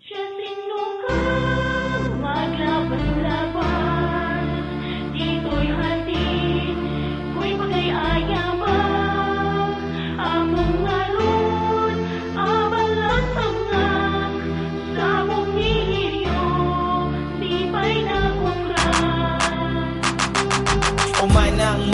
Siya sino ka maglabas-labas, dito'y hatid, ko'y pagay-ayabang, among ngarod, abalang tangak, sabong nihilyo, di pa'y nakungran. O manang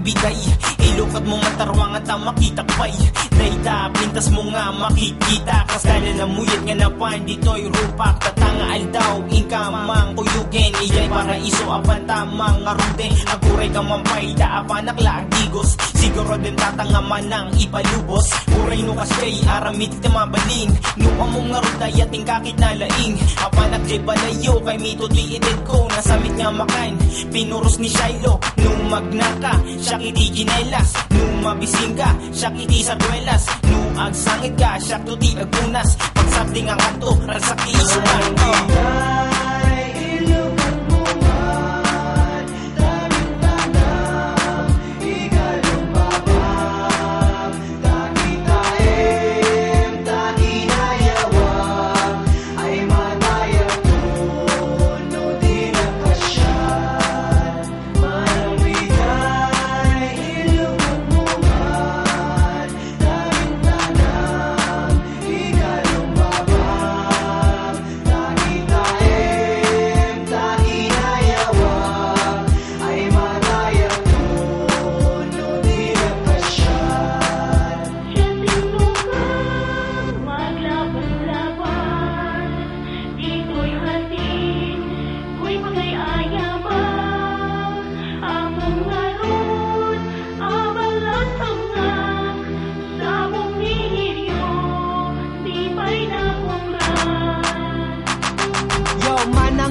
biday, ilukad mo matarwang at makitakpay. Naita, pintas mo nga makikita, kasala na muyat nga na pan, dito'y rupak, tatanga aldaw, inkamang kuyugin, iyay paraiso, apan tamang ngarude, aguray ka mampay, daapan naklagigos, siguro din tatanga manang ipalubos, uray no kasjay, aramit ka mabaling, no among ngaruday ating kakit na laing, apan nakjay balayo, kay mito tiited ko, nasamit nga makain, pinuros ni Shiloh, nung magnaka, siya kiti ginelas, nung mabising ka, siya kiti sa duelas, nung agsangit ka, siya tuti agunas, pagsabding ang kanto, rasaki isuman.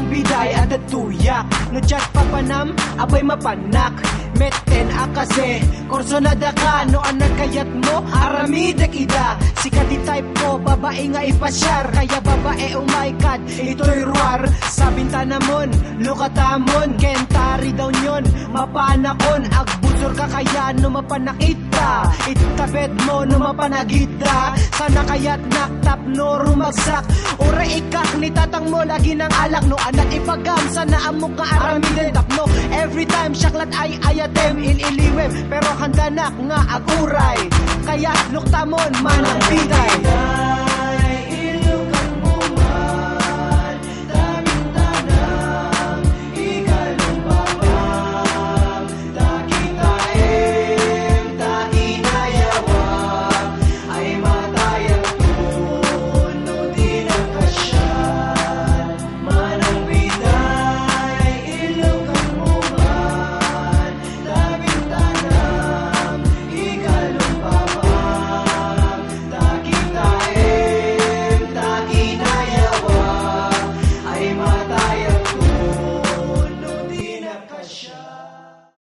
Biday ada tuyak, no chat papanam, abay mapanak. Meten akase, korso na daka, no anak kayat mo, aramidek ida. Sikat di type ko, babae nga ipasyar, kaya babae oh my god, ito'y ruar. Sabinta namon, lukatamon, kentari daw nyon, mapanakon, agbusor ka kaya no mapanakita. Itabed mo no mapanagita, sana kaya't naktap no rumagsak. Ura ikak ni tatang mo, lagi ng alak, no anak ipagam, sana amok ka aramidin. Tapno, every time syaklat ay ayatem, ililiwem, pero handa nak nga aguray. Kaya luktamon manang biday.